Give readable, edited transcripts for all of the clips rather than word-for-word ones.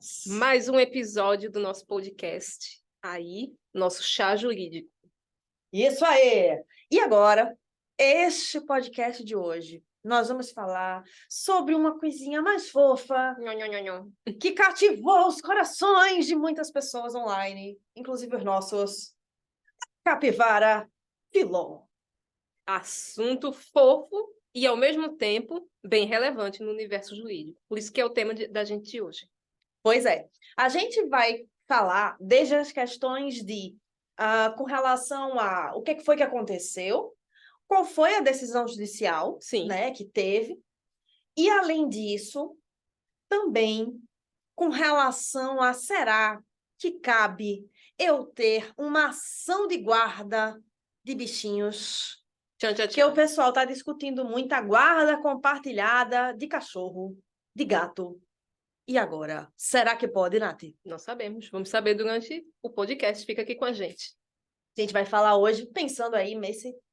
Estamos! Mais um episódio do nosso podcast. Aí, nosso chá jurídico. Isso aí! E agora, este podcast de hoje, nós vamos falar sobre uma coisinha mais fofa Nho, nho, nho, nho. que cativou os corações de muitas pessoas online, inclusive os nossos. Capivara Filó. Assunto fofo e, ao mesmo tempo, bem relevante no universo jurídico. Por isso que é o tema da gente de hoje. Pois é, a gente vai falar desde as questões de com relação a o que foi que aconteceu, qual foi a decisão judicial, Sim. né, que teve, e além disso, também com relação a será que cabe eu ter uma ação de guarda de bichinhos? Tchan, tchan, Porque o tchan. pessoal está discutindo muito a guarda compartilhada de cachorro, de gato. E agora? Será que pode, Nath? Não sabemos. Vamos saber durante o podcast. Fica aqui com a gente. A gente vai falar hoje, pensando aí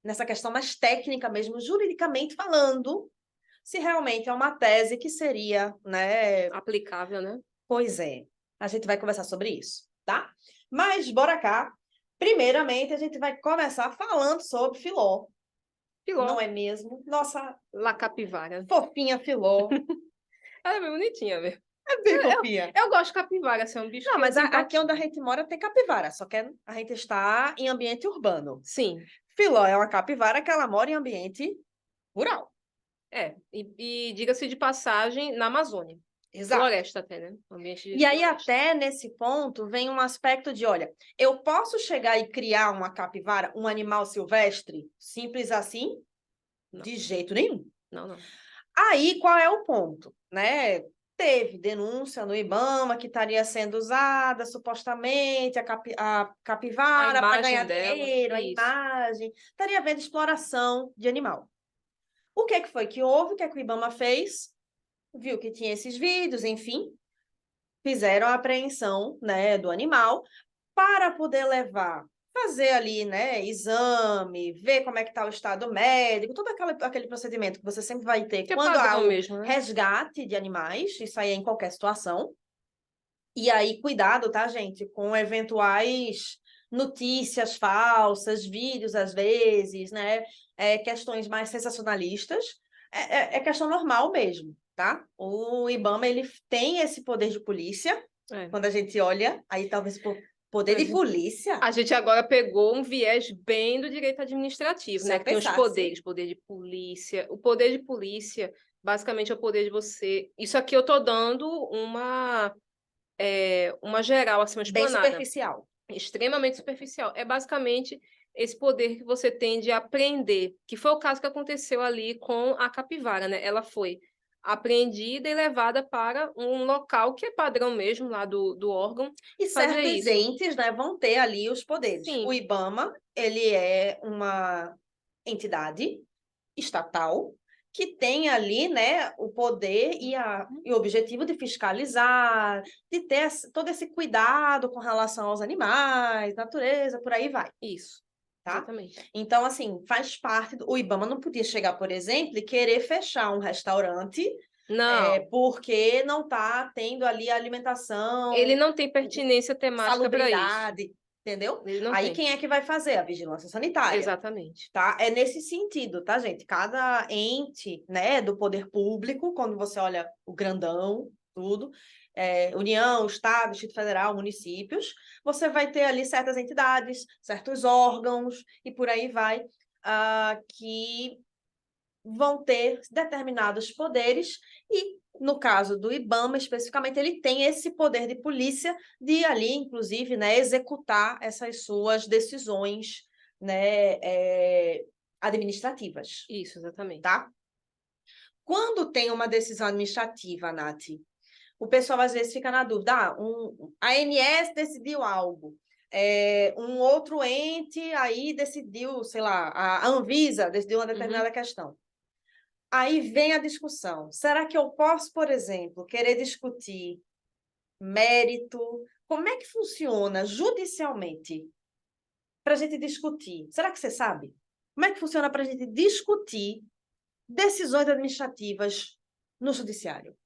nessa questão mais técnica mesmo, juridicamente falando, se realmente é uma tese que seria, né? Aplicável, né? Pois é, a gente vai conversar sobre isso, tá? Mas bora cá. Primeiramente, a gente vai começar falando sobre Filó, Filó, não é mesmo? Nossa La Capivara. fofinha Filó. Ela é bem bonitinha, velho. É bem fofinha. Eu gosto de capivara, assim, é um bicho Não, que mas eu aqui simpatizo. onde a gente mora tem capivara, só que a gente está em ambiente urbano. Sim, Filó é uma capivara que ela mora em ambiente rural. e diga-se de passagem, na Amazônia. Exato. Floresta até, né? Ambiente de E aí, floresta. até nesse ponto, vem um aspecto de, olha, eu posso chegar e criar uma capivara, um animal silvestre, simples assim? Não. De jeito nenhum. Não. Aí, qual é o ponto, né? Teve denúncia no IBAMA que estaria sendo usada, supostamente, a capivara para ganhar Dela, dinheiro, a isso. imagem. Estaria havendo exploração de animal. O que foi que houve? O que o IBAMA fez? Viu que tinha esses vídeos, enfim, fizeram a apreensão, né, do animal para poder levar, fazer ali, né, exame, ver como é que está o estado médico, todo aquele procedimento que você sempre vai ter Que é quando há padrão o mesmo, né? resgate de animais, isso aí é em qualquer situação. E aí, cuidado, tá, gente, com eventuais notícias falsas, vídeos às vezes, né, questões mais sensacionalistas, é questão normal mesmo, tá? O IBAMA, ele tem esse poder de polícia, quando a gente olha, aí talvez por poder de polícia. A gente agora pegou um viés bem do direito administrativo, né? Que tem os poderes, poder de polícia. O poder de polícia, basicamente, é o poder de você. Isso aqui eu tô dando uma geral, assim, uma Bem explanada. superficial. Extremamente superficial. É basicamente esse poder que você tem de aprender, que foi o caso que aconteceu ali com a capivara, né? Ela foi apreendida e levada para um local que é padrão mesmo lá do órgão. E fazer certos isso. entes, né, vão ter ali os poderes. Sim. O IBAMA, ele é uma entidade estatal que tem ali, né, o poder e o objetivo de fiscalizar, de ter todo esse cuidado com relação aos animais, natureza, por aí vai. Isso. Tá? Exatamente. Então, assim, faz parte o IBAMA não podia chegar, por exemplo, e querer fechar um restaurante Não. porque não está tendo ali a alimentação, Ele não tem pertinência temática para isso. salubridade, entendeu? Ele não Aí tem. quem é que vai fazer? A vigilância sanitária. Exatamente. Tá? É nesse sentido, tá, gente? Cada ente, né, do poder público, quando você olha o grandão, tudo, União, Estado, Distrito Federal, municípios, você vai ter ali certas entidades, certos órgãos, e por aí vai, que vão ter determinados poderes, e no caso do IBAMA, especificamente, ele tem esse poder de polícia de ali, inclusive, né, executar essas suas decisões, né, administrativas. Isso, exatamente. Tá? Quando tem uma decisão administrativa, Nath, o pessoal às vezes fica na dúvida, a ANS decidiu algo, um outro ente aí decidiu, sei lá, a Anvisa decidiu uma determinada questão. Aí vem a discussão. Será que eu posso, por exemplo, querer discutir mérito? Como é que funciona judicialmente para a gente discutir? Será que você sabe? Como é que funciona para a gente discutir decisões administrativas no judiciário?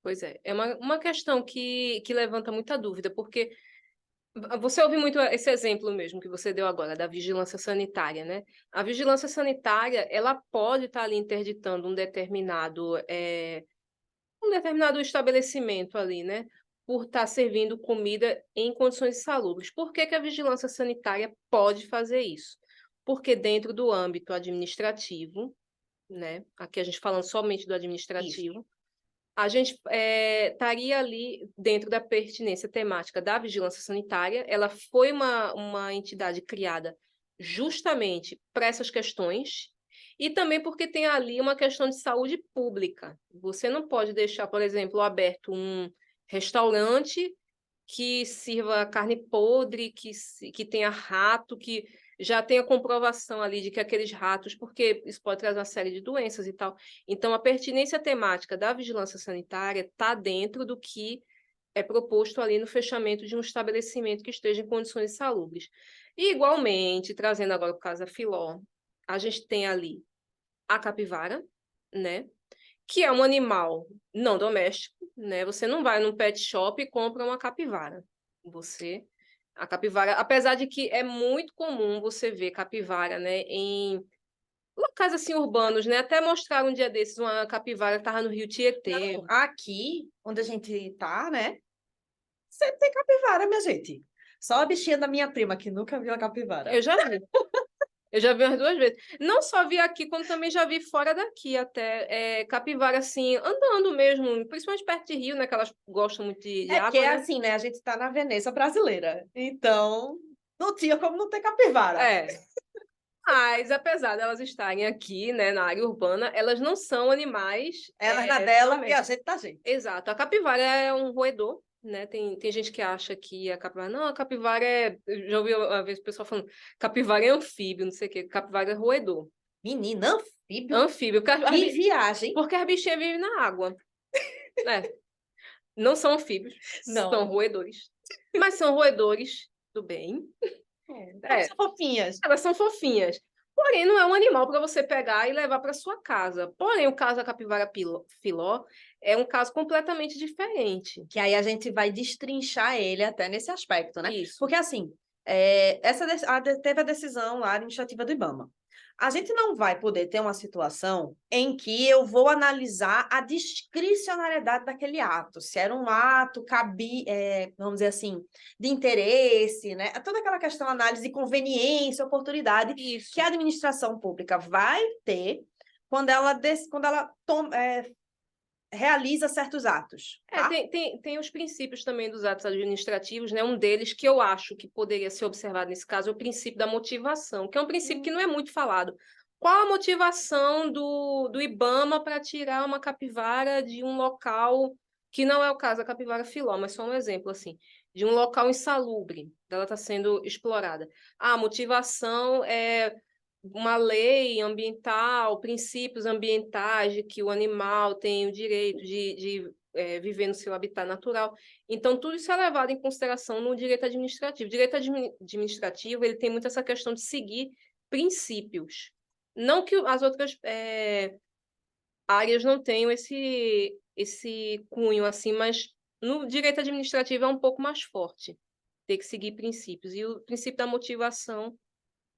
Pois é, é uma questão que levanta muita dúvida, porque você ouve muito esse exemplo mesmo que você deu agora, da vigilância sanitária, né? A vigilância sanitária, ela pode estar ali interditando um determinado estabelecimento ali, né? Por estar servindo comida em condições insalubres. Por que que a vigilância sanitária pode fazer isso? Porque dentro do âmbito administrativo, né? Aqui a gente falando somente do administrativo, a gente estaria ali dentro da pertinência temática da vigilância sanitária. Ela foi uma entidade criada justamente para essas questões e também porque tem ali uma questão de saúde pública. Você não pode deixar, por exemplo, aberto um restaurante que sirva carne podre, que tenha rato, que já tenha comprovação ali de que aqueles ratos, porque isso pode trazer uma série de doenças e tal. Então, a pertinência temática da vigilância sanitária está dentro do que é proposto ali no fechamento de um estabelecimento que esteja em condições insalubres. E, igualmente, trazendo agora o caso da Filó, a gente tem ali a capivara, né? Que é um animal não doméstico, né? Você não vai num pet shop e compra uma capivara. A capivara, apesar de que é muito comum você ver capivara, né, em locais assim urbanos, né? Até mostraram um dia desses uma capivara que estava no Rio Tietê. Não, aqui, onde a gente tá, né? Sempre tem capivara, minha gente. Só a bichinha da minha prima, que nunca viu a capivara. Eu já vi. Eu já vi umas 2 vezes. Não só vi aqui, como também já vi fora daqui até. Capivara, assim, andando mesmo, principalmente perto de rio, né? Que elas gostam muito de É porque água, é né? assim, né? A gente tá na Veneza brasileira. Então, não tinha como não ter capivara. É. Mas, apesar delas estarem aqui, né, na área urbana, elas não são animais Elas na dela e a domésticos. gente tá gente. Exato. A capivara é um roedor, né? Tem gente que acha que a capivara... Não, a capivara é... Eu já ouvi uma vez o pessoal falando capivara é anfíbio, não sei o quê. Capivara é roedor. Menina, anfíbio. Anfíbio. Que viagem. Porque as bichinhas vivem na água. Né? Não são anfíbios, Não. são roedores. Mas são roedores do bem. Elas são fofinhas. Elas são fofinhas. Porém, não é um animal para você pegar e levar para sua casa. Porém, o caso da capivara filó é um caso completamente diferente. Que aí a gente vai destrinchar ele até nesse aspecto, né? Isso. Porque assim, teve a decisão lá, a iniciativa do IBAMA. A gente não vai poder ter uma situação em que eu vou analisar a discricionariedade daquele ato, se era um ato, vamos dizer assim, de interesse, né? Toda aquela questão, análise de conveniência, oportunidade, Isso. que a administração pública vai ter quando ela realiza certos atos. Tá? Tem os princípios também dos atos administrativos, né? Um deles que eu acho que poderia ser observado nesse caso é o princípio da motivação, que é um princípio que não é muito falado. Qual a motivação do IBAMA para tirar uma capivara de um local, que não é o caso da capivara filó, mas só um exemplo, assim, de um local insalubre, dela está sendo explorada. A motivação é uma lei ambiental, princípios ambientais de que o animal tem o direito de viver no seu habitat natural. Então, tudo isso é levado em consideração no direito administrativo. O direito administrativo ele tem muito essa questão de seguir princípios. Não que as outras áreas não tenham esse cunho, assim, mas no direito administrativo é um pouco mais forte. Ter que seguir princípios. E o princípio da motivação,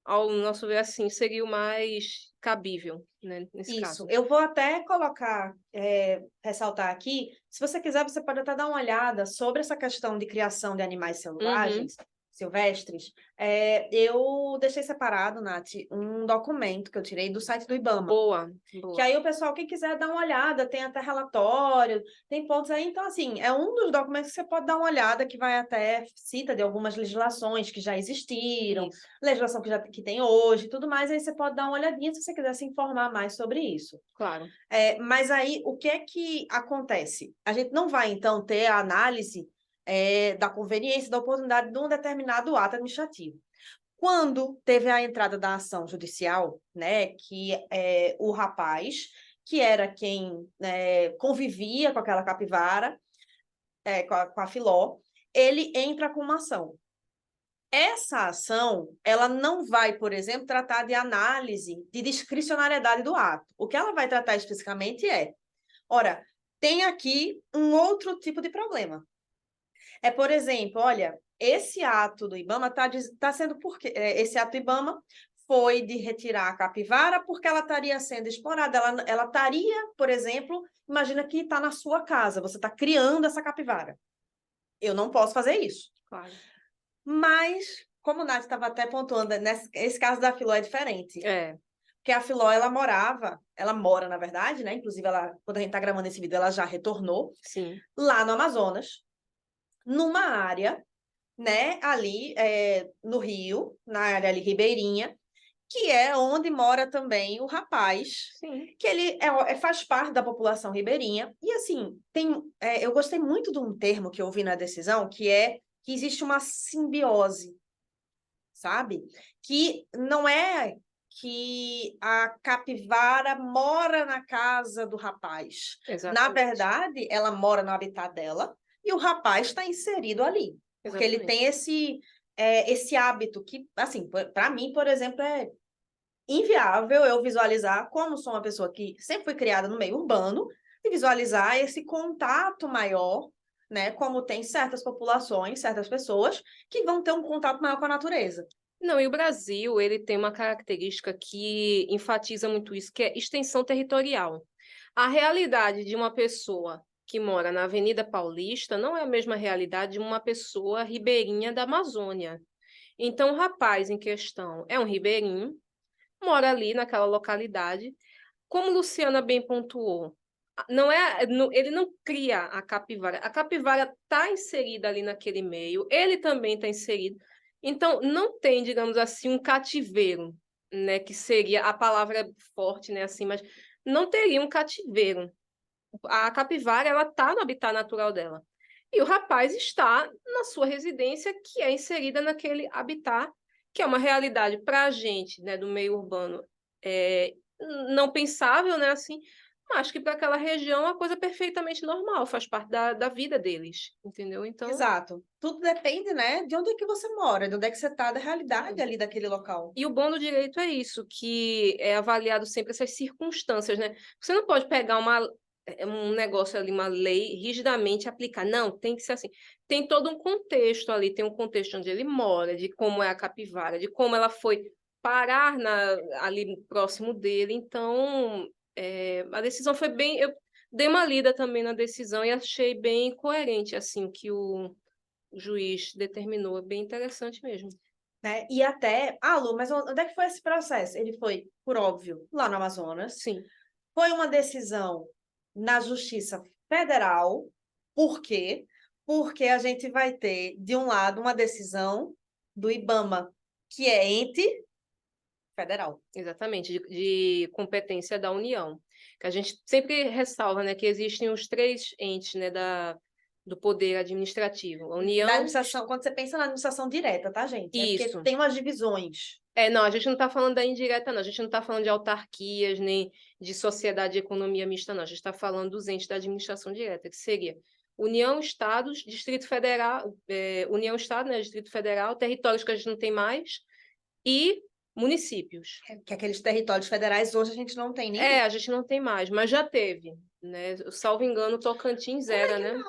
ao nosso ver, assim, seria o mais cabível, né, nesse caso. Isso, eu vou até colocar, ressaltar aqui, se você quiser, você pode até dar uma olhada sobre essa questão de criação de animais selvagens, silvestres. Eu deixei separado, Nath, um documento que eu tirei do site do IBAMA. Boa. Que aí o pessoal, quem quiser dar uma olhada, tem até relatório, tem pontos aí. Então, assim, é um dos documentos que você pode dar uma olhada, que vai até cita de algumas legislações que já existiram, Isso. legislação que tem hoje e tudo mais. Aí você pode dar uma olhadinha se você quiser se informar mais sobre isso. Claro. Mas aí, o que é que acontece? A gente não vai, então, ter a análise da conveniência, da oportunidade de um determinado ato administrativo. Quando teve a entrada da ação judicial, né, que o rapaz, que era quem convivia com aquela capivara, com a Filó, ele entra com uma ação. Essa ação, ela não vai, por exemplo, tratar de análise de discricionariedade do ato. O que ela vai tratar especificamente ora, tem aqui um outro tipo de problema. É, por exemplo, olha, esse ato do IBAMA está sendo porque esse ato do IBAMA foi de retirar a capivara porque ela estaria sendo explorada. Ela estaria, por exemplo, imagina que está na sua casa, você está criando essa capivara. Eu não posso fazer isso. Claro. Mas, como o Nath estava até pontuando, esse caso da Filó é diferente. É. Porque a Filó, ela mora, na verdade, né? Inclusive, quando a gente está gravando esse vídeo, ela já retornou. Sim. Lá no Amazonas, numa área, né, ali no Rio, na área ali ribeirinha, que é onde mora também o rapaz, Sim. que ele faz parte da população ribeirinha. E assim, eu gostei muito de um termo que eu vi na decisão, que é que existe uma simbiose, sabe? Que não é que a capivara mora na casa do rapaz. Exatamente. Na verdade, ela mora no habitat dela e o rapaz está inserido ali. Porque ele tem esse hábito que, assim, para mim, por exemplo, é inviável eu visualizar, como sou uma pessoa que sempre foi criada no meio urbano, e visualizar esse contato maior, né? Como tem certas populações, certas pessoas que vão ter um contato maior com a natureza. Não, e o Brasil, ele tem uma característica que enfatiza muito isso, que é extensão territorial. A realidade de uma pessoa que mora na Avenida Paulista não é a mesma realidade de uma pessoa ribeirinha da Amazônia. Então, o rapaz em questão é um ribeirinho, mora ali naquela localidade. Como Luciana bem pontuou, ele não cria a capivara está inserida ali naquele meio, ele também está inserido. Então, não tem, digamos assim, um cativeiro, né, que seria a palavra forte, né, assim, mas não teria um cativeiro. A capivara, ela está no habitat natural dela. E o rapaz está na sua residência, que é inserida naquele habitat, que é uma realidade para a gente, né, do meio urbano, não pensável, né, assim, mas que para aquela região é uma coisa perfeitamente normal, faz parte da vida deles, entendeu? Então, Exato. Tudo depende, né, de onde é que você mora, de onde é que você está, da realidade ali daquele local. e o bom do direito é isso, que é avaliado sempre essas circunstâncias, né? Você não pode pegar um negócio ali, uma lei, rigidamente aplicar. Não, tem que ser assim. Tem todo um contexto ali, tem um contexto onde ele mora, de como é a capivara, de como ela foi parar ali próximo dele. Então, a decisão foi bem. Eu dei uma lida também na decisão e achei bem coerente, assim, o que o juiz determinou. É bem interessante mesmo. Né? E até, Lu, mas onde é que foi esse processo? Ele foi, por óbvio, lá no Amazonas. Sim. Foi uma decisão na Justiça Federal. Por quê? Porque a gente vai ter, de um lado, uma decisão do IBAMA, que é ente federal. Exatamente, de competência da União. Que a gente sempre ressalva, né, que existem os três entes, né, do poder administrativo. A União... Na administração, quando você pensa na administração direta, tá, gente? É porque Isso. tem umas divisões. Não, a gente não está falando da indireta, não. A gente não está falando de autarquias, nem de sociedade de economia mista, não. A gente está falando dos entes da administração direta, que seria União, Estados, Distrito Federal, União, Estado, né, Distrito Federal, territórios que a gente não tem mais, e municípios. Que aqueles territórios federais hoje a gente não tem nem. A gente não tem mais, mas já teve, né? Salvo engano, Tocantins era, né?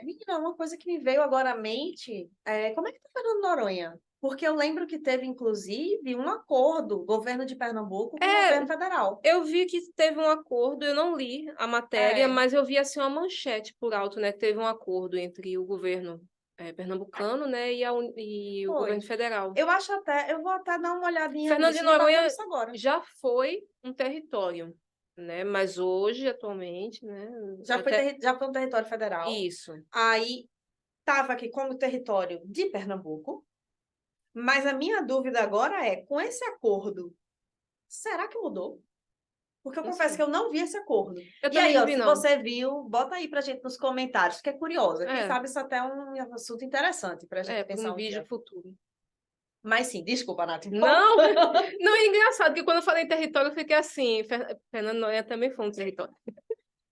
Menina, uma coisa que me veio agora à mente como é que tá Fernando Noronha? Porque eu lembro que teve, inclusive, um acordo, governo de Pernambuco com o governo federal. Eu vi que teve um acordo, eu não li a matéria, mas eu vi assim uma manchete por alto, né? Que teve um acordo entre o governo pernambucano, né, e o governo federal. Eu vou até dar uma olhadinha Fernando de nisso, Noronha já foi um território, né? Mas hoje, atualmente, né? Já foi um território federal. Isso. Aí estava aqui como território de Pernambuco. Mas a minha dúvida agora é, com esse acordo, será que mudou? Porque eu confesso que eu não vi esse acordo. E aí, se você viu, bota aí pra gente nos comentários, que é curiosa. Quem sabe isso até é um assunto interessante pra gente pensar um vídeo futuro. Mas sim, desculpa, Nath. Não, não é engraçado, que quando eu falei território, eu fiquei assim, Fernando Noronha também foi um território.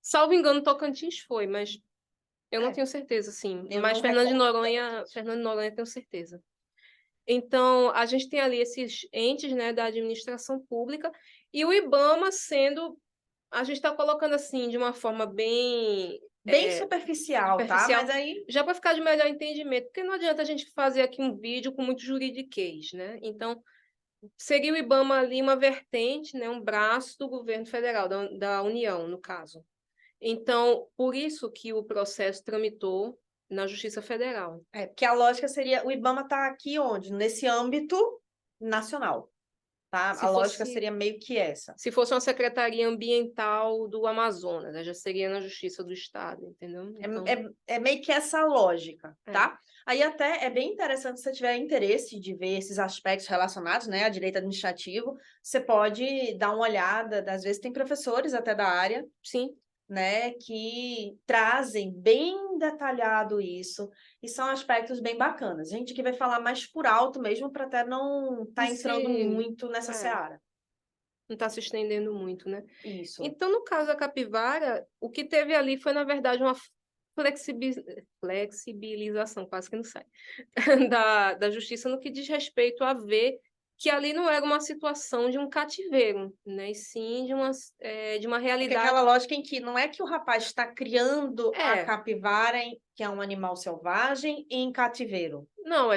Salvo engano, Tocantins foi, mas eu não tenho certeza, sim. Mas Fernando de Noronha, tenho certeza. Então, a gente tem ali esses entes, né, da administração pública e o IBAMA sendo A gente está colocando assim de uma forma bem Bem superficial, tá? superficial, Mas aí, já para ficar de melhor entendimento, porque não adianta a gente fazer aqui um vídeo com muito juridiquês, né? Então, seria o IBAMA ali uma vertente, né, um braço do governo federal, da União, no caso. Então, por isso que o processo tramitou na Justiça Federal. porque a lógica seria, o IBAMA tá aqui onde? Nesse âmbito nacional, tá? Se A lógica fosse, seria meio que essa. se fosse uma Secretaria Ambiental do Amazonas, né, já seria na Justiça do Estado, entendeu? Então, É meio que essa lógica, é. tá? Aí até é bem interessante se você tiver interesse de ver esses aspectos relacionados, né, a direito administrativo, você pode dar uma olhada, às vezes tem professores até da área, Sim, né, que trazem bem detalhado isso, e são aspectos bem bacanas. A gente aqui vai falar mais por alto mesmo, para até não estar entrando muito nessa é, seara. não está se estendendo muito, né? Isso. Então, no caso da capivara, o que teve ali foi, na verdade, uma flexibilização, quase que não sai, da justiça no que diz respeito a ver que ali não era uma situação de um cativeiro, né? E sim de uma Porque realidade. aquela lógica em que não é que o rapaz está criando a É, capivara, que é um animal selvagem, em cativeiro. não,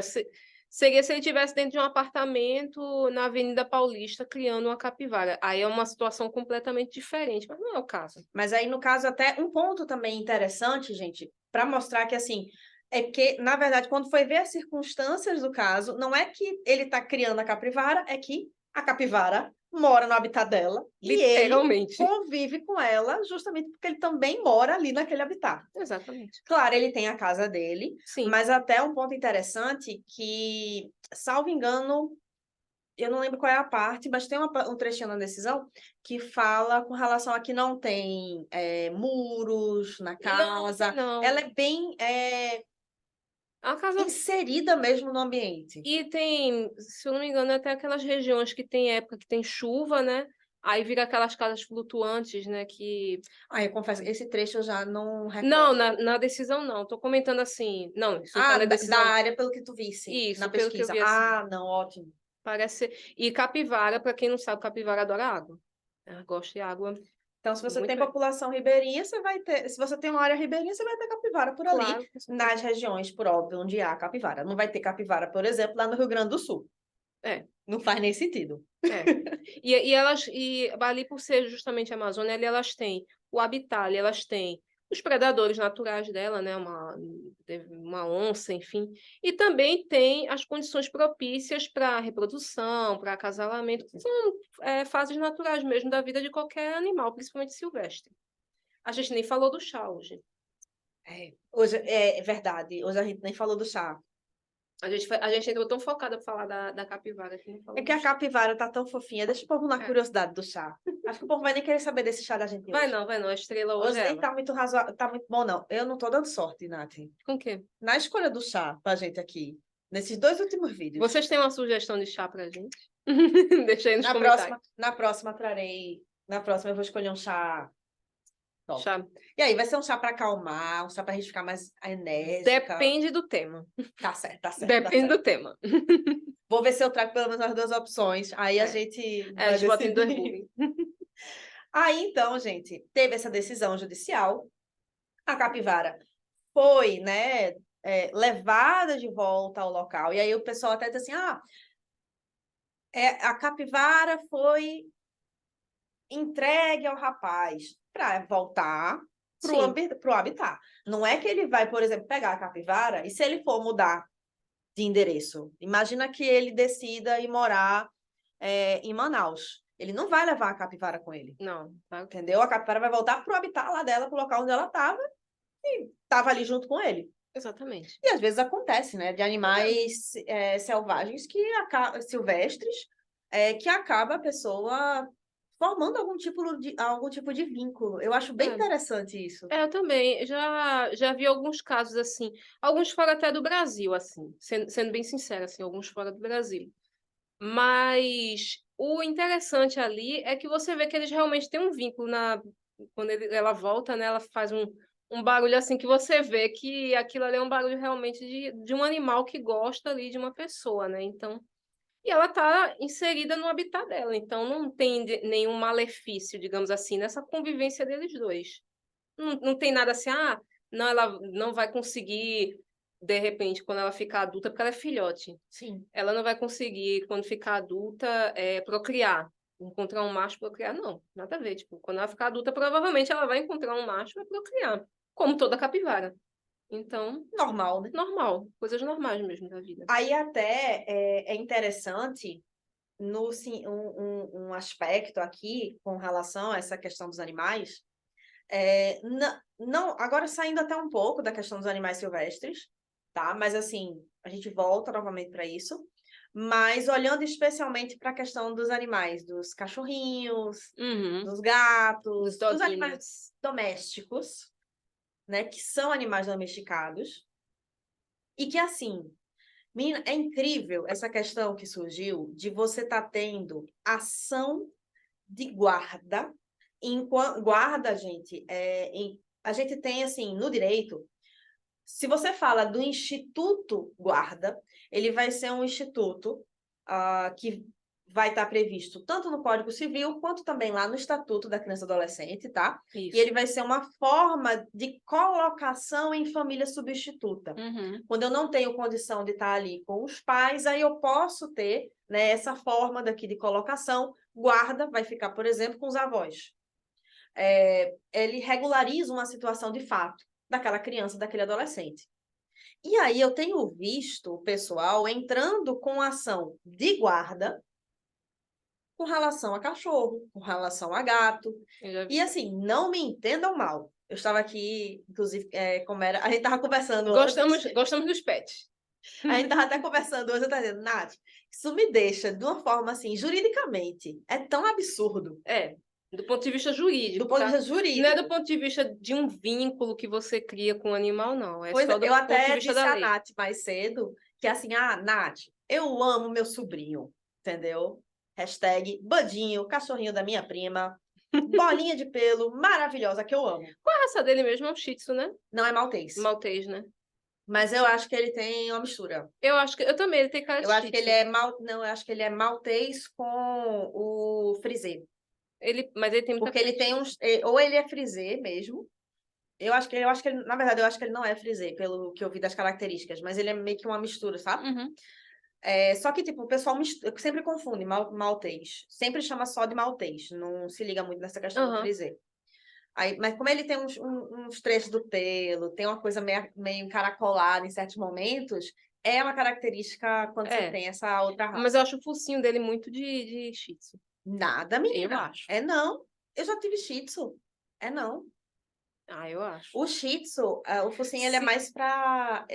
seria se ele estivesse dentro de um apartamento na Avenida Paulista criando uma capivara. Aí é uma situação completamente diferente, mas não é o caso. Mas aí, no caso, até um ponto também interessante, gente, para mostrar que, assim, é porque, na verdade, quando foi ver as circunstâncias do caso, não é que ele está criando a capivara, é que a capivara mora no habitat dela e ele Literalmente. convive com ela justamente porque ele também mora ali naquele habitat. Exatamente. Claro, ele tem a casa dele, Sim. mas até um ponto interessante que, salvo engano, eu não lembro qual é a parte, mas tem um trechinho na decisão que fala com relação a que não tem muros na casa. Não. Ela é bem A casa. inserida mesmo no ambiente. E tem, se eu não me engano, até aquelas regiões que tem época que tem chuva, né? Aí vira aquelas casas flutuantes, né? Que. Ah, eu confesso, esse trecho eu já não Não, recordo. na decisão não. Tô comentando assim. Não, isso não tá Ah, na da decisão. área, pelo que tu visse na Isso, pelo que eu pesquisa. vi assim. Ah, não, ótimo. Parece. E capivara, para quem não sabe, capivara adora água. Ela gosta de água Então, se você muito tem bem. população ribeirinha, você vai ter. Se você tem uma área ribeirinha, você vai ter capivara por ali, Claro, com certeza. nas regiões, por óbvio, onde há capivara. Não vai ter capivara, por exemplo, lá no Rio Grande do Sul. É. Não faz nem sentido. É. E ali por ser justamente a Amazônia, ali elas têm o habitat, ali elas têm os predadores naturais dela, né? Uma onça, enfim. E também tem as condições propícias para reprodução, para acasalamento, que são fases naturais mesmo da vida de qualquer animal, principalmente silvestre. A gente nem falou do chá hoje. Hoje é verdade. Hoje a gente nem falou do chá. A gente entrou tão focada para falar da capivara que nem É falou que do a chá. capivara tá tão fofinha. Deixa o povo na É. curiosidade do chá. Acho que o povo vai nem querer saber desse chá da gente hoje. Vai não, a estrela hoje Hoje é nem ela. tá muito razoável, tá muito bom, não. Eu não tô dando sorte, Nath. Com o quê? Na escolha do chá pra gente aqui, nesses dois últimos vídeos. Vocês têm uma sugestão de chá pra gente? Deixa aí nos comentários. Na próxima trarei. Na próxima eu vou escolher um chá top. Chá. E aí, vai ser um chá para acalmar, um chá pra gente ficar mais enérgica. Depende do tema. Tá certo, tá certo. Depende tá certo. do tema. Vou ver se eu trago pelo menos as duas opções. Aí a gente A vai gente bota em dois decidir. bugs. Aí, então, gente, teve essa decisão judicial. A capivara foi, né, levada de volta ao local. E aí o pessoal até diz assim, a capivara foi entregue ao rapaz para voltar Sim, para o habitat. Não é que ele vai, por exemplo, pegar a capivara e se ele for mudar de endereço, imagina que ele decida ir morar em Manaus. Ele não vai levar a capivara com ele, não. Tá? entendeu? A capivara vai voltar para o habitat lá dela, para o local onde ela estava, e estava ali junto com ele. Exatamente. E às vezes acontece, né, de animais selvagens silvestres, que acaba a pessoa formando algum tipo de vínculo. Eu acho bem interessante isso. Eu também já vi alguns casos assim, alguns fora até do Brasil, assim, sendo bem sincera, assim, alguns fora do Brasil. Mas o interessante ali é que você vê que eles realmente têm um vínculo quando ela volta, né? Ela faz um barulho assim que você vê que aquilo ali é um barulho realmente de um animal que gosta ali de uma pessoa, né? Então, E ela está inserida no habitat dela, então não tem nenhum malefício, digamos assim, nessa convivência deles dois. Não tem nada assim, não, ela não vai conseguir, de repente, quando ela ficar adulta, porque ela é filhote. Sim. Ela não vai conseguir, quando ficar adulta, procriar. Encontrar um macho para procriar, não. Nada a ver. Tipo, quando ela ficar adulta, provavelmente ela vai encontrar um macho para procriar. Como toda capivara. Então, Normal, né? normal. Coisas normais mesmo da vida. Aí até é interessante um aspecto aqui com relação a essa questão dos animais. Não, agora saindo até um pouco da questão dos animais silvestres, tá? Mas assim, a gente volta novamente para isso. Mas olhando especialmente para a questão dos animais, dos cachorrinhos, Uhum. dos Os gatos, dos animais doguinhos. domésticos, né? Que são animais domesticados. E que assim, menina, é incrível essa questão que surgiu de você estar tendo ação de guarda. Guarda, gente, a gente tem, assim, no direito, se você fala do Instituto Guarda, ele vai ser um instituto que vai estar previsto tanto no Código Civil, quanto também lá no Estatuto da Criança e Adolescente, tá? Isso. E ele vai ser uma forma de colocação em família substituta. Uhum. Quando eu não tenho condição de estar ali com os pais, aí eu posso ter, né, essa forma daqui de colocação. Guarda vai ficar, por exemplo, com os avós. Ele regulariza uma situação de fato daquela criança, daquele adolescente. E aí eu tenho visto o pessoal entrando com ação de guarda com relação a cachorro, com relação a gato. E assim, não me entendam mal. Eu estava aqui, inclusive, como era, a gente estava conversando antes. Gostamos dos pets. A gente estava até conversando hoje, eu estava dizendo, Nath, isso me deixa de uma forma assim, juridicamente, é tão absurdo. Do ponto de vista jurídico, Do ponto de tá? vista jurídico. Não é do ponto de vista de um vínculo que você cria com o animal, não. É Pois só do eu ponto de até vista disse da a lei. Nath mais cedo, que assim, Nath, eu amo meu sobrinho, entendeu? Hashtag Budinho, cachorrinho da minha prima, bolinha de pelo, maravilhosa, que eu amo. Qual a raça dele mesmo? É um Shih Tzu, né? Não é maltês. Maltês, né? Mas eu acho que ele tem uma mistura. Eu acho que eu também, ele tem cara de Eu acho Shih que Tzu. ele é não, eu acho que ele é maltês com o frisê. Mas ele tem muita Porque cara ele de tem Shih uns, Tzu. ou ele é frisê mesmo. Na verdade, eu acho que ele não é frisê, pelo que eu vi das características, mas ele é meio que uma mistura, sabe? Uhum. Só que, tipo, o pessoal sempre confunde maltês. Sempre chama só de maltês. Não se liga muito nessa questão do Uhum. frisê. Aí, mas como ele tem uns trechos do pelo, tem uma coisa meio encaracolada em certos momentos, é uma característica quando você tem essa outra raça. Mas eu acho o focinho dele muito de Shih Tzu. Nada, menina. Eu acho. É não. Eu já tive Shih Tzu. É não. Eu acho. O Shih Tzu, o focinho, ele é mais pra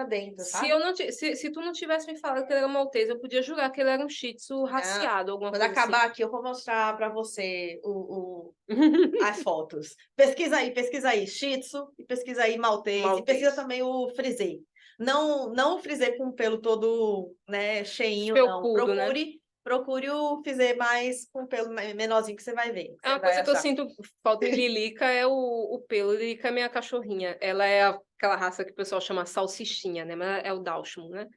dentro, Se, sabe? se tu não tivesse me falado que ele era maltês, eu podia jurar que ele era um Shih Tzu raciado, alguma Quando coisa acabar assim. aqui, eu vou mostrar pra você as fotos. Pesquisa aí Shih Tzu, e pesquisa aí Maltês, e pesquisa também o frisê. Não o frisê com o pelo todo, né, cheinho, não. Felpudo, né? Procure o frisê mais com pelo menorzinho que você vai ver. É uma coisa que eu sinto falta em Lilica é o pelo. Lilica é minha cachorrinha. Ela é aquela raça que o pessoal chama salsichinha, né? Mas é o Dachshund, né?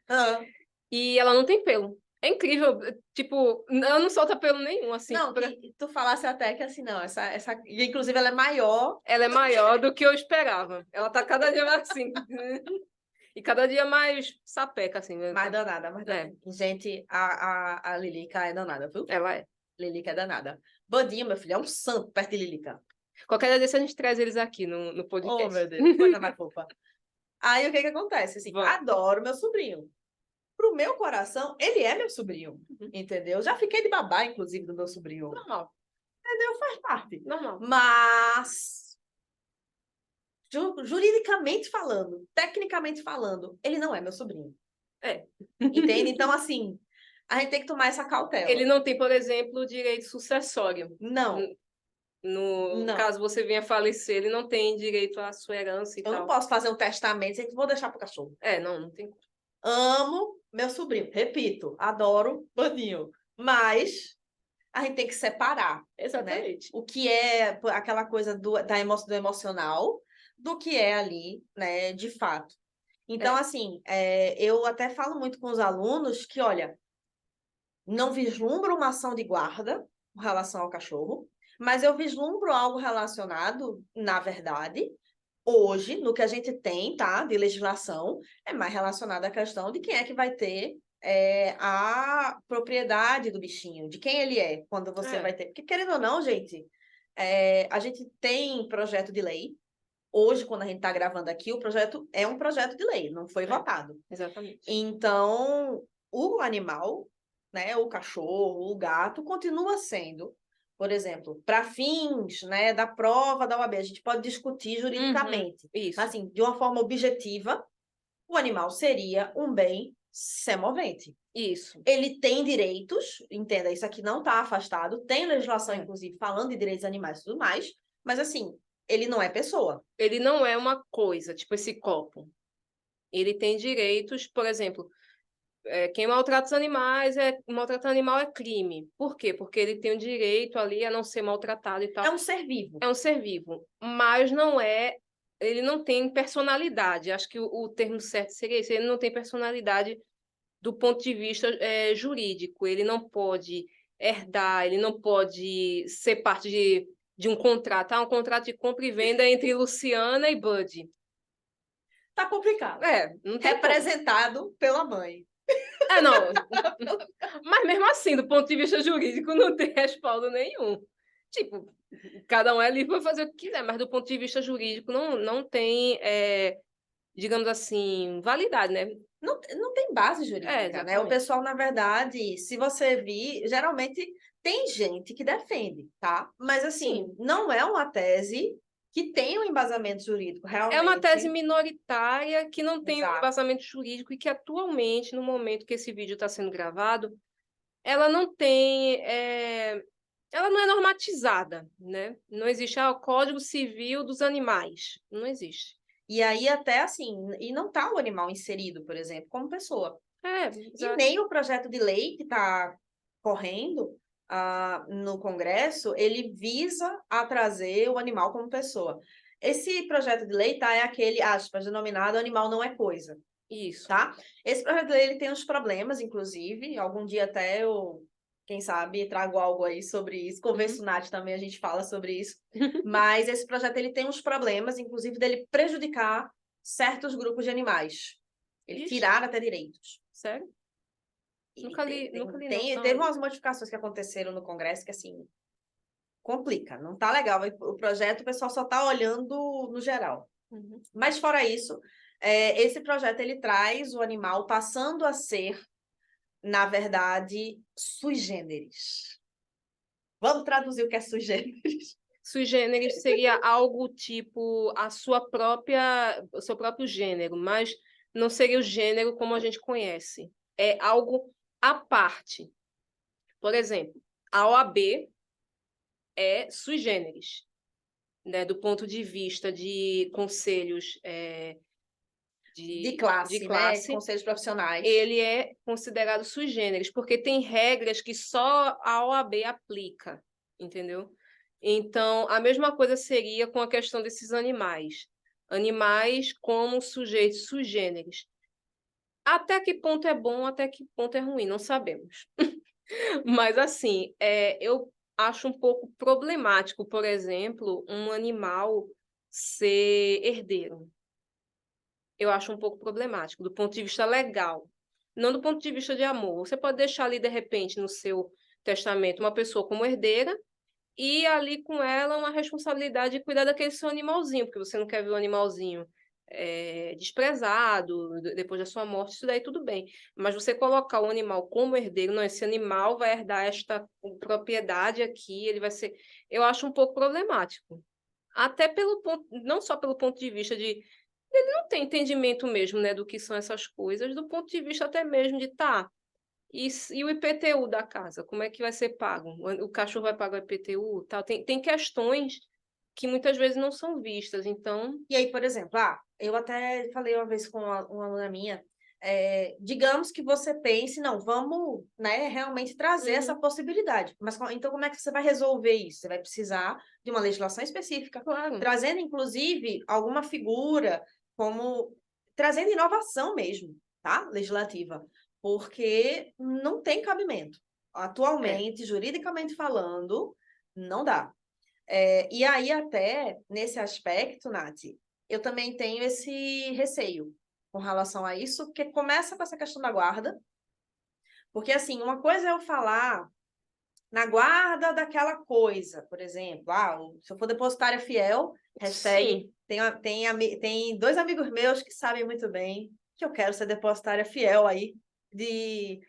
E ela não tem pelo. É incrível. Tipo, ela não solta pelo nenhum, assim. Não, tu falasse até que assim, não, inclusive ela é maior. Ela é maior do que eu esperava. Ela tá cada dia mais assim. E cada dia mais sapeca, assim. Mais danada, mais danada. Gente, a Lilica é danada, viu? Ela é. Lilica é danada. Bandinho, meu filho, é um santo perto de Lilica. Qualquer dia desse a gente traz eles aqui no podcast. Oh, meu Deus, coisa mais fofa. Aí o que acontece? Assim, adoro meu sobrinho. Pro meu coração, ele é meu sobrinho. Entendeu? Já fiquei de babá, inclusive, do meu sobrinho. Normal. Entendeu? Faz parte. Normal. Mas, juridicamente falando, tecnicamente falando, ele não é meu sobrinho. Entende? Então, assim, a gente tem que tomar essa cautela. Ele não tem, por exemplo, direito sucessório. Não. No caso você venha falecer, ele não tem direito à sua herança e tal. Eu não posso fazer um testamento e vou deixar pro cachorro. Não tem. Amo meu sobrinho. Repito, adoro Bandinho. Mas a gente tem que separar. Exatamente. Né? O que é aquela coisa do emocional do que é ali, né, de fato. Então, assim, eu até falo muito com os alunos que, olha, não vislumbro uma ação de guarda com relação ao cachorro, mas eu vislumbro algo relacionado, na verdade, hoje, no que a gente tem, tá, de legislação, é mais relacionado à questão de quem é que vai ter a propriedade do bichinho, de quem ele é, quando você vai ter. Porque, querendo ou não, gente, a gente tem projeto de lei. Hoje, quando a gente está gravando aqui, o projeto é um projeto de lei, não foi votado. Exatamente. Então, o animal, né, o cachorro, o gato, continua sendo, por exemplo, para fins, né, da prova da OAB, a gente pode discutir juridicamente, Isso. mas, assim, de uma forma objetiva, o animal seria um bem semovente. Isso. Ele tem direitos, entenda, isso aqui não está afastado, tem legislação, inclusive, falando de direitos animais e tudo mais, mas, assim, ele não é pessoa. Ele não é uma coisa, tipo esse copo. Ele tem direitos, por exemplo, quem maltrata os animais, maltratar animal é crime. Por quê? Porque ele tem o direito ali a não ser maltratado e tal. É um ser vivo. É um ser vivo, mas não é, ele não tem personalidade. Acho que o termo certo seria esse, ele não tem personalidade do ponto de vista jurídico. Ele não pode herdar, ele não pode ser parte de um contrato. Um contrato de compra e venda entre Luciana e Bud. Tá complicado. Não tem representado pela mãe. Não. Mas mesmo assim, do ponto de vista jurídico, não tem respaldo nenhum. Tipo, cada um é livre para fazer o que quiser, mas do ponto de vista jurídico não tem, digamos assim, validade, né? Não tem base jurídica, né? O pessoal, na verdade, se você vir, geralmente tem gente que defende, tá? Mas, assim, não é uma tese que tem um embasamento jurídico, realmente. É uma tese minoritária que não tem um embasamento jurídico e que atualmente, no momento que esse vídeo está sendo gravado, ela não tem... ela não é normatizada, né? Não existe o Código Civil dos Animais. Não existe. E aí, até assim, e não está o animal inserido, por exemplo, como pessoa. E nem o projeto de lei que está correndo no Congresso, ele visa a trazer o animal como pessoa. Esse projeto de lei é aquele, aspas, denominado animal não é coisa. Isso. Tá? Esse projeto de lei ele tem uns problemas, inclusive. Algum dia até eu, quem sabe, trago algo aí sobre isso. Converso Nath também, a gente fala sobre isso. Mas esse projeto ele tem uns problemas, inclusive dele prejudicar certos grupos de animais. Ele tirar até direitos. Sério? Nunca li não. Teve umas modificações que aconteceram no Congresso que, assim, complica. Não tá legal. O projeto, o pessoal só tá olhando no geral. Mas, fora isso, esse projeto, ele traz o animal passando a ser, na verdade, sui generis. Vamos traduzir o que é sui generis? Sui generis seria algo tipo o seu próprio gênero, mas não seria o gênero como a gente conhece. É algo à parte. Por exemplo, a OAB é sui generis, né, do ponto de vista de conselhos de classe, né? Conselhos profissionais. Ele é considerado sui generis, porque tem regras que só a OAB aplica, entendeu? Então, a mesma coisa seria com a questão desses animais. Animais como sujeitos sui generis. Até que ponto é bom, até que ponto é ruim, não sabemos. Mas, assim, eu acho um pouco problemático, por exemplo, um animal ser herdeiro. Eu acho um pouco problemático, do ponto de vista legal. Não do ponto de vista de amor. Você pode deixar ali, de repente, no seu testamento, uma pessoa como herdeira, e ali com ela uma responsabilidade de cuidar daquele seu animalzinho, porque você não quer ver o animalzinho desprezado depois da sua morte, isso daí tudo bem. Mas você colocar o animal como herdeiro, não, esse animal vai herdar esta propriedade aqui, ele vai ser... Eu acho um pouco problemático. Até pelo ponto, não só pelo ponto de vista de ele não tem entendimento mesmo, né, do que são essas coisas, do ponto de vista até mesmo de e o IPTU da casa, como é que vai ser pago? O cachorro vai pagar o IPTU? Tal? Tem questões que muitas vezes não são vistas, então... E aí, por exemplo, eu até falei uma vez com uma aluna minha, digamos que você pense, não, vamos, né, realmente trazer essa possibilidade. Mas então como é que você vai resolver isso? Você vai precisar de uma legislação específica, trazendo, inclusive, alguma figura, trazendo inovação mesmo, tá? Legislativa. Porque não tem cabimento. Atualmente, juridicamente falando, não dá. E aí, até nesse aspecto, Nath, eu também tenho esse receio com relação a isso, porque começa com essa questão da guarda, porque, assim, uma coisa é eu falar na guarda daquela coisa, por exemplo, se eu for depositária fiel, hashtag, Sim. tem dois amigos meus que sabem muito bem que eu quero ser depositária fiel aí de...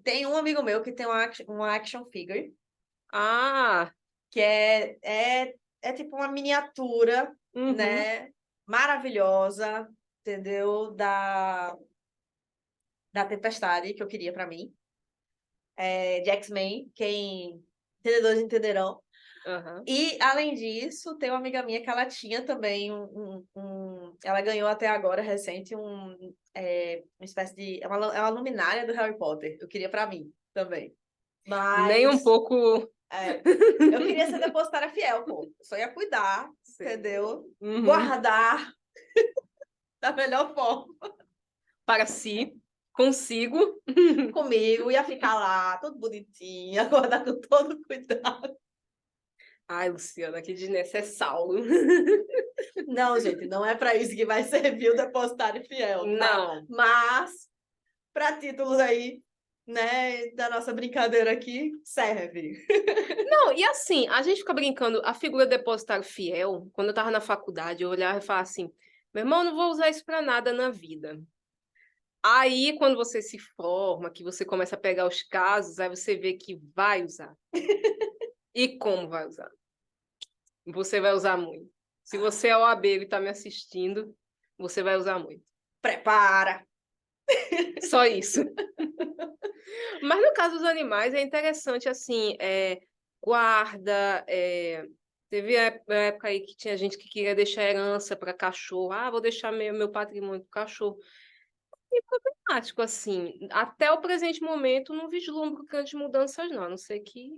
Tem um amigo meu que tem uma action figure, Ah, que é tipo uma miniatura, uhum, né, maravilhosa, entendeu? Da Tempestade, que eu queria para mim. De X-Men, quem entendedores entenderão. uhum. E, além disso, tem uma amiga minha que ela tinha também ela ganhou até agora, recente, uma espécie de... É uma luminária do Harry Potter. Eu queria para mim também. Nem um Mas pouco. é, eu queria ser depositária fiel, pô. Eu só ia cuidar, Sei. entendeu? Uhum. Guardar da melhor forma Para si, consigo. comigo. Ia ficar lá, tudo bonitinho, guardar com todo cuidado. Ai, Luciana, que desnecessário. Não, gente, não é para isso que vai servir o depositário fiel, tá? Não. Mas, para títulos aí, né, da nossa brincadeira aqui, serve. Não, e assim, a gente fica brincando, a figura depositário fiel, quando eu tava na faculdade, eu olhava e falava assim, meu irmão, não vou usar isso para nada na vida. Aí, quando você se forma, que você começa a pegar os casos, aí você vê que vai usar. E como vai usar? Você vai usar muito. Se você é OAB e está me assistindo, você vai usar muito. Prepara! Só isso. Mas no caso dos animais é interessante, assim, guarda, teve a época aí que tinha gente que queria deixar herança para cachorro. Ah, vou deixar meu patrimônio para cachorro. E problemático, assim. Até o presente momento, não vislumbro grandes mudanças, não. A não ser que...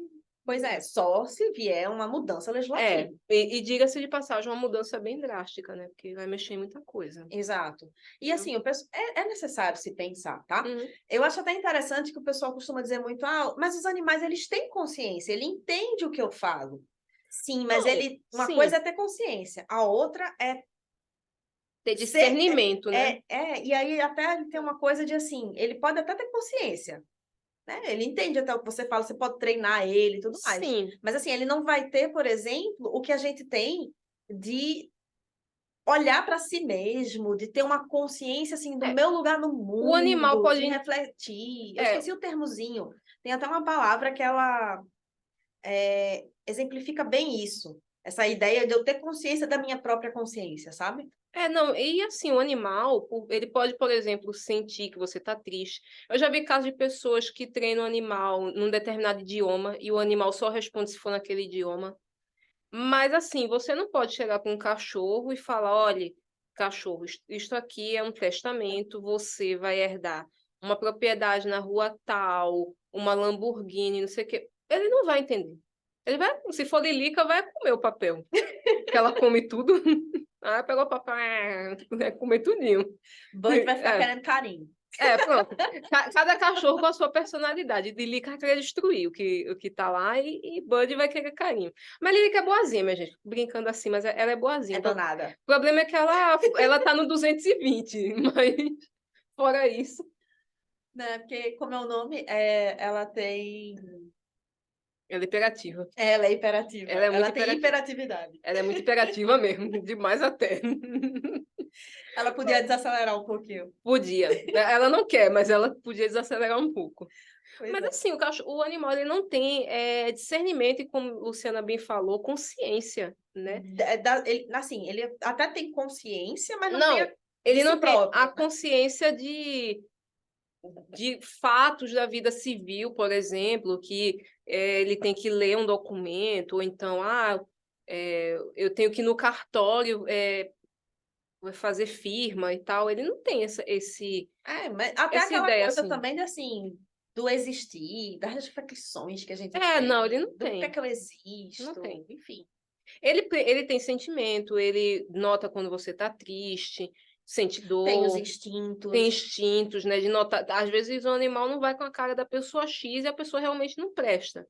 Pois é, só se vier uma mudança legislativa. E diga-se de passagem, uma mudança bem drástica, né? Porque vai mexer em muita coisa. Exato. E assim, é necessário se pensar, tá? Uhum. Eu acho até interessante que o pessoal costuma dizer muito, mas os animais, eles têm consciência, ele entende o que eu falo. Sim, mas Não, uma coisa sim, é ter consciência, a outra é ter ser, discernimento, né? e aí até ele tem uma coisa de assim, ele pode até ter consciência, né? Ele entende até o que você fala, você pode treinar ele e tudo mais. Sim. Mas assim, ele não vai ter, por exemplo, o que a gente tem de olhar para si mesmo, de ter uma consciência assim do É, meu lugar no o animal mundo, de pode. refletir. Eu É, esqueci o termozinho. Tem até uma palavra que ela exemplifica bem isso. Essa ideia de eu ter consciência da minha própria consciência, sabe? não, e assim, o animal, ele pode, por exemplo, sentir que você está triste. Eu já vi casos de pessoas que treinam o animal num determinado idioma e o animal só responde se for naquele idioma. Mas assim, você não pode chegar com um cachorro e falar, olha, cachorro, isto aqui é um testamento, você vai herdar uma propriedade na rua tal, uma Lamborghini, não sei o quê. Ele não vai entender. Ele vai, se for Lilica, vai comer o papel. Porque ela come tudo. Ah, pegou o papel, vai comer tudinho. Bud vai ficar É, querendo carinho. pronto. Cada cachorro com a sua personalidade. Lilica vai querer destruir o que tá lá e Bud vai querer carinho. Mas Lilica é boazinha, minha gente. Brincando assim, mas ela é boazinha. É danada. O problema é que ela tá no 220, mas fora isso. Né? Porque, como é o nome, ela tem. Ela é hiperativa. Ela é hiperativa. Ela é muito Ela tem hiperativa. hiperatividade. Ela é muito hiperativa mesmo, demais até. Ela podia desacelerar um pouquinho. Podia. Ela não quer, mas ela podia desacelerar um pouco. Pois Mas é. assim, o animal ele não tem discernimento e, como Luciana bem falou, consciência, né? Assim, ele até tem consciência, mas não tem Não, de ele si não tem a próprio, né? consciência de fatos da vida civil, por exemplo, que ele tem que ler um documento, ou então, eu tenho que ir no cartório fazer firma e tal. Ele não tem Mas até essa aquela ideia coisa assim. também de, assim, do existir, das reflexões que a gente Não, ele tem, não do que é tem. que eu Não existo, tem. enfim. Ele tem sentimento, ele nota quando você está triste. sente Tem os dor, instintos. tem instintos, né, de notar. Às vezes o animal não vai com a cara da pessoa X e a pessoa realmente não presta.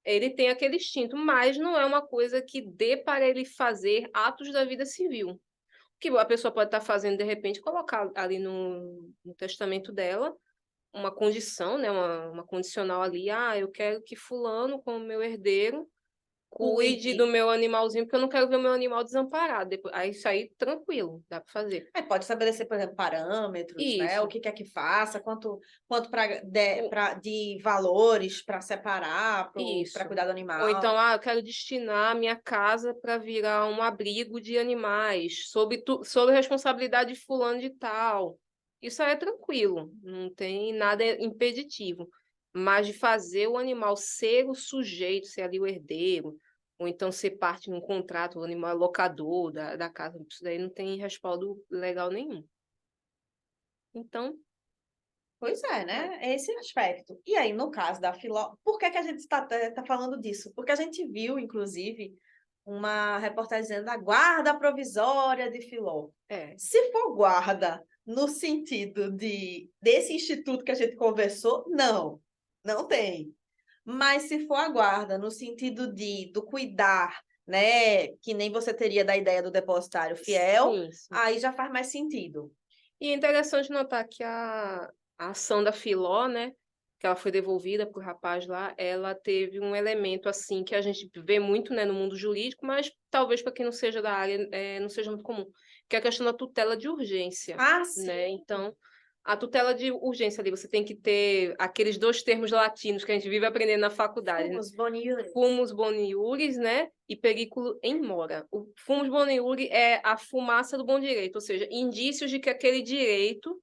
Ele tem aquele instinto, mas não é uma coisa que dê para ele fazer atos da vida civil. O que a pessoa pode estar fazendo, de repente, colocar ali no testamento dela uma condição, né, uma condicional ali: "Ah, eu quero que fulano, como meu herdeiro, cuide do Cuide. meu animalzinho, porque eu não quero ver o meu animal desamparado", depois aí isso aí tranquilo, dá para fazer. Aí pode estabelecer, por exemplo, parâmetros, né? O Isso. que quer que faça, quanto O de valores para separar para Isso. cuidar do Ou então: animal. "Ah, eu quero destinar a minha casa para virar um abrigo de animais, sob responsabilidade de fulano de tal". Isso aí é tranquilo, não tem nada impeditivo. Mas de fazer o animal ser o sujeito, ser ali o herdeiro, ou então ser parte de um contrato, o animal é locador da casa, isso daí não tem respaldo legal nenhum. Então Pois é, né? É esse aspecto. E aí, no caso da Filó, por que que a gente está falando disso? Porque a gente viu, inclusive, uma reportagem dizendo da guarda provisória de Filó. é, Se for guarda no sentido desse instituto que a gente conversou, não tem. Mas se for a guarda no sentido do cuidar, né, que nem você teria da ideia do depositário fiel, sim, sim. aí já faz mais sentido. E é interessante notar que a ação da Filó, né, que ela foi devolvida para o rapaz lá, ela teve um elemento, assim, que a gente vê muito, né, no mundo jurídico, mas talvez para quem não seja da área, não seja muito comum, que é a questão da tutela de urgência, Ah, sim. né. Então, a tutela de urgência ali, você tem que ter aqueles 2 termos latinos que a gente vive aprendendo na faculdade, né, Fumus boniuris. fumus boniuris, né, e periculo in mora. O fumus boniuris é a fumaça do bom direito, ou seja, indícios de que aquele direito,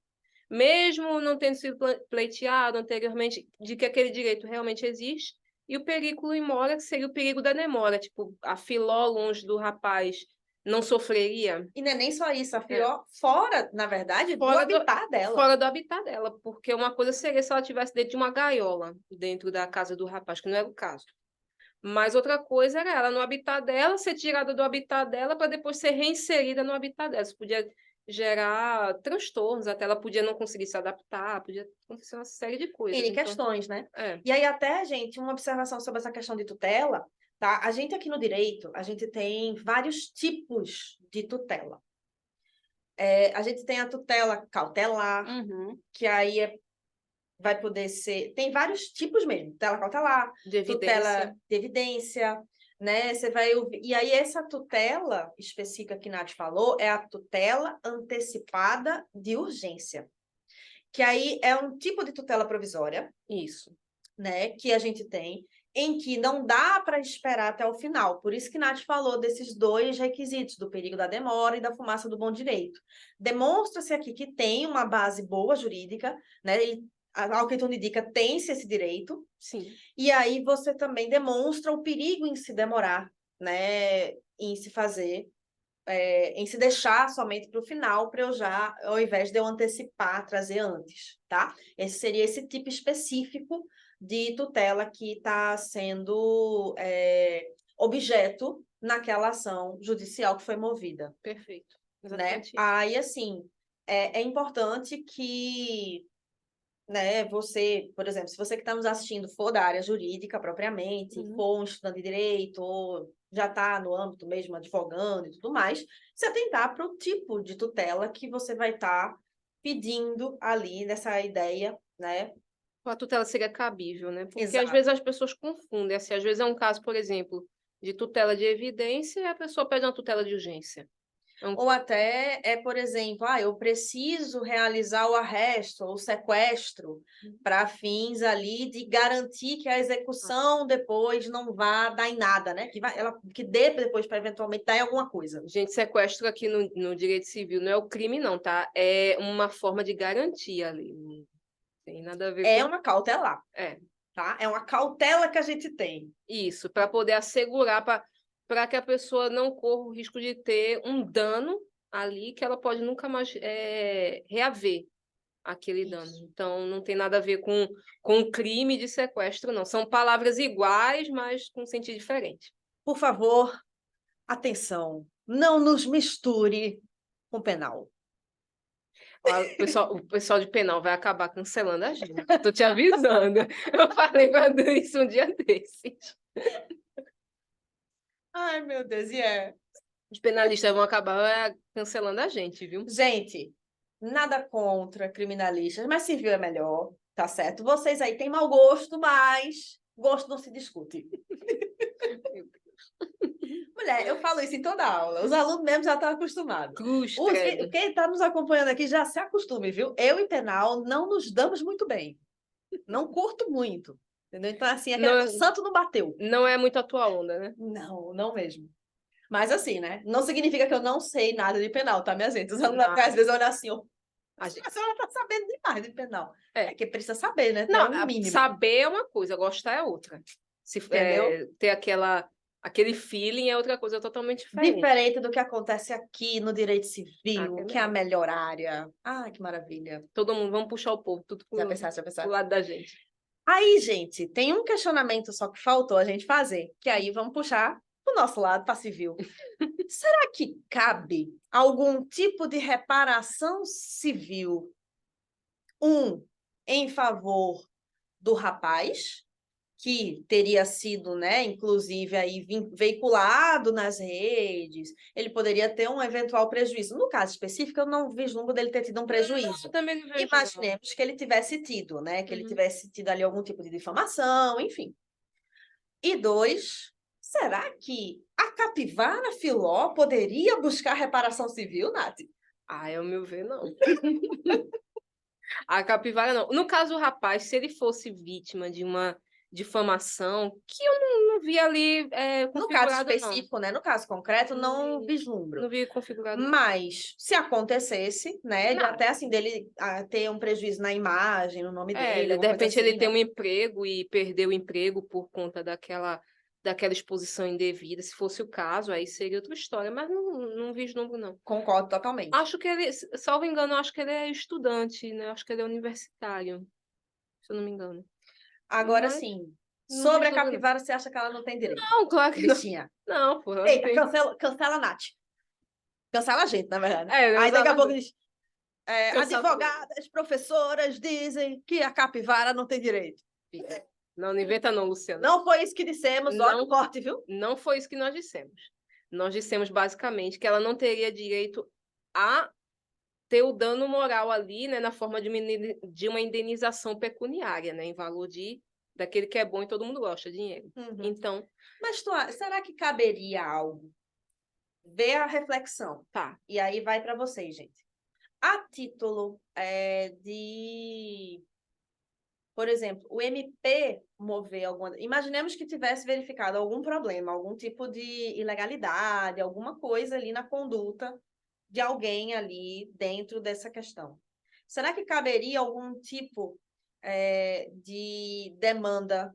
mesmo não tendo sido pleiteado anteriormente, de que aquele direito realmente existe, e o periculo in mora, que seria o perigo da demora, tipo, a Filó longe do rapaz não sofreria? E não é nem só isso, a É. Filó fora, na verdade, do Fora do habitat dela. fora do habitat dela, porque uma coisa seria se ela tivesse dentro de uma gaiola, dentro da casa do rapaz, que não era o caso. Mas outra coisa era ela no habitat dela, ser tirada do habitat dela para depois ser reinserida no habitat dela. Isso podia gerar transtornos, até ela podia não conseguir se adaptar, podia acontecer uma série de coisas, N então questões, né? é. E aí até, gente, uma observação sobre essa questão de tutela, tá? A gente aqui no direito, a gente tem vários tipos de tutela. A gente tem a tutela cautelar, Uhum. que aí vai poder ser... Tem vários tipos mesmo. Tutela cautelar, De tutela evidência. de evidência, né? Você vai ouvir... E aí essa tutela específica que Nath falou é a tutela antecipada de urgência, que aí é um tipo de tutela provisória, Isso. né, que a gente tem, em que não dá para esperar até o final. Por isso que Nath falou desses 2 requisitos, do perigo da demora e da fumaça do bom direito. Demonstra-se aqui que tem uma base boa jurídica, né? E, ao que tudo indica, tem-se esse direito, Sim. e aí você também demonstra o perigo em se demorar, né, em se fazer, em se deixar somente para o final, para eu já, ao invés de eu antecipar, trazer antes, tá? Esse seria esse tipo específico de tutela que está sendo objeto naquela ação judicial que foi movida, Perfeito. né? Exatamente isso. Aí, assim, é importante que, né, você, por exemplo, se você que está nos assistindo for da área jurídica propriamente, Uhum. for um estudante de direito, ou já está no âmbito mesmo advogando e tudo mais, se atentar para o tipo de tutela que você vai estar pedindo ali nessa ideia, né? A tutela seria cabível, né, porque às vezes Exato. as pessoas confundem, assim, às vezes é um caso, por exemplo, de tutela de evidência e a pessoa pede uma tutela de urgência. É um Ou até por exemplo, eu preciso realizar o arresto ou o sequestro para fins ali de garantir que a execução depois não vá dar em nada, né? Que dê depois para eventualmente dar em alguma coisa. Gente, sequestro aqui no direito civil não é o crime não, tá, é uma forma de garantia ali, não tem nada a ver É com uma cautelar, é, tá? É uma cautela que a gente tem. isso, para poder assegurar, para que a pessoa não corra o risco de ter um dano ali que ela pode nunca mais, reaver aquele dano. Isso. Então não tem nada a ver com crime de sequestro não, são palavras iguais, mas com sentido diferente. Por favor, atenção, não nos misture com penal. O pessoal de penal vai acabar cancelando a gente. Tô te avisando. Eu falei pra isso um dia desses. Ai, meu Deus, e é. Os penalistas vão acabar cancelando a gente, viu? Gente, nada contra criminalistas, mas civil é melhor, tá certo? Vocês aí têm mau gosto, mas gosto não se discute. Mulher, eu falo isso em toda aula. Os alunos mesmo já estão acostumados. Cruz, Quem está nos acompanhando aqui já se acostume, viu? Eu e penal não nos damos muito bem. Não curto muito. Entendeu? Então, assim, o santo não bateu. Não é muito a tua onda, né? Não, não mesmo. Mas assim, né? Não significa que eu não sei nada de penal, tá, minha gente? Os alunos às vezes olham assim, ó. A senhora tá sabendo demais de penal. É que precisa saber, né? Não, é um mínimo. saber é uma coisa, gostar é outra. Entendeu? Ter aquele feeling é outra coisa totalmente diferente. Diferente do que acontece aqui no direito civil, que é a melhor área. Ah, que maravilha. Todo mundo, vamos puxar o povo tudo pro lado da gente. Aí, gente, tem um questionamento só que faltou a gente fazer, que aí vamos puxar pro nosso lado, para civil. Será que cabe algum tipo de reparação civil, em favor do rapaz, que teria sido, né, inclusive aí veiculado nas redes, ele poderia ter um eventual prejuízo. No caso específico, eu não vislumbro dele ter tido um prejuízo. Eu também não vejo, imaginemos que ele tivesse tido, né, que ele tivesse tido ali algum tipo de difamação, enfim. E 2, será que a capivara filó poderia buscar reparação civil, Nath? Ao meu ver, não. A capivara, não. No caso do rapaz, se ele fosse vítima de uma difamação, que eu não vi ali configurado, no caso específico, não. Né? No caso concreto, não vislumbro. Não vi configurado. Mas, se acontecesse, né, de até assim, dele ter um prejuízo na imagem, no nome dele, de repente assim, ele né? tem um emprego e perdeu o emprego por conta daquela exposição indevida. Se fosse o caso, aí seria outra história, mas não vislumbro, não. Concordo totalmente. Acho que ele, salvo engano, acho que ele é estudante, né? Acho que ele é universitário, se eu não me engano. Agora sim, sobre a capivara, você acha que ela não tem direito? Não, claro que Bichinha. não. Pô, Eita, tem... cancela a Nath. Cancela a gente, na verdade. Aí daqui a pouco diz, advogadas, professoras dizem que a capivara não tem direito. Não inventa não, Luciana. Não foi isso que dissemos, olha o corte, viu? Não foi isso que nós dissemos. Nós dissemos basicamente que ela não teria direito a ter o dano moral ali, né, na forma de uma indenização pecuniária, né, em valor daquele que é bom e todo mundo gosta, dinheiro. Então, mas será que caberia algo? Vê a reflexão. Tá. E aí vai para vocês, gente. A título por exemplo, o MP mover alguma... Imaginemos que tivesse verificado algum problema, algum tipo de ilegalidade, alguma coisa ali na conduta de alguém ali dentro dessa questão. Será que caberia algum tipo de demanda,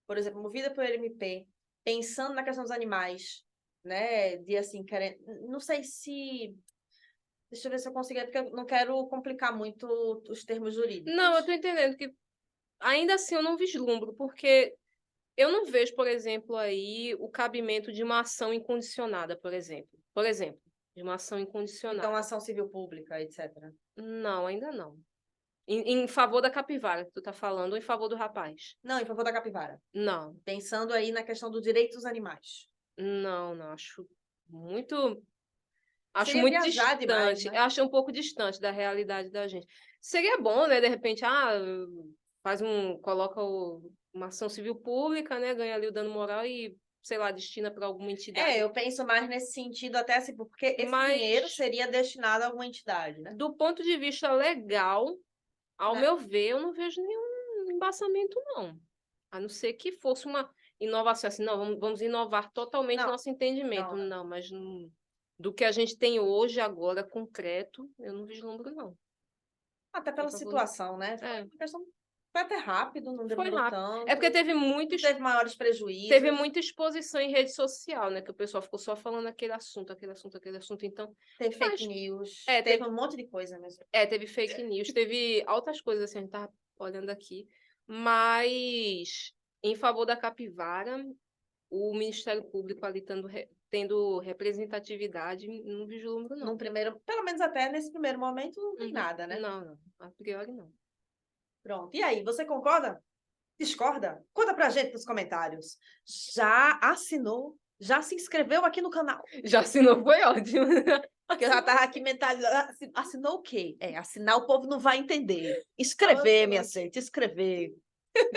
por exemplo, movida pelo MP, pensando na questão dos animais, né? De assim, querendo... Não sei se... Deixa eu ver se eu consigo, porque eu não quero complicar muito os termos jurídicos. Não, eu estou entendendo que ainda assim eu não vislumbro, porque eu não vejo, por exemplo, aí o cabimento de uma ação incondicionada, por exemplo. De uma ação incondicionada. Então, ação civil pública, etc. Não, ainda não. Em favor da capivara, que tu tá falando, ou em favor do rapaz? Não, em favor da capivara. Não. Pensando aí na questão do direito dos animais. Não, acho muito... Acho Seria muito viajar distante. demais, né? Acho um pouco distante da realidade da gente. Seria bom, né? De repente, coloca uma ação civil pública, né? Ganha ali o dano moral e, sei lá, destina para alguma entidade. Eu penso mais nesse sentido, até assim, porque esse dinheiro seria destinado a alguma entidade, né? Do ponto de vista legal, ao meu ver, eu não vejo nenhum embaçamento, não. A não ser que fosse uma inovação, assim, não, vamos inovar totalmente nosso entendimento. Não, mas do que a gente tem hoje, agora, concreto, eu não vislumbro, não. Até pela situação, né? Foi até rápido, não demorou tanto. É porque teve maiores prejuízos. Teve muita exposição em rede social, né? Que o pessoal ficou só falando aquele assunto. Então, teve fake news. Teve um monte de coisa mesmo. Teve fake news, teve altas coisas assim, a gente tá olhando aqui. Mas, em favor da capivara, o Ministério Público ali tendo representatividade, não vislumbro, não. No primeiro, pelo menos até nesse primeiro momento, não tem nada, né? Não. A priori, não. Pronto. E aí, você concorda? Discorda? Conta pra gente nos comentários. Já assinou? Já se inscreveu aqui no canal? Já assinou, foi ótimo. Porque eu já tava aqui mentalizando. Assinou o quê? Assinar o povo não vai entender. Escrever, minha gente, escrever.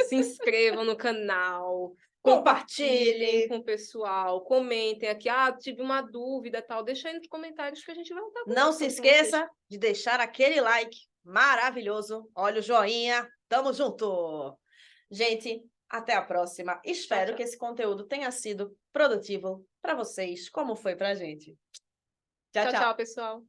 Se inscrevam no canal. Compartilhem Com o pessoal, comentem aqui, tive uma dúvida, tal, deixa aí nos comentários que a gente vai estar Não se esqueça de deixar aquele like maravilhoso. Olha o joinha, tamo junto. Gente, até a próxima. Espero que esse conteúdo tenha sido produtivo para vocês, como foi pra gente. Tchau, tchau, pessoal.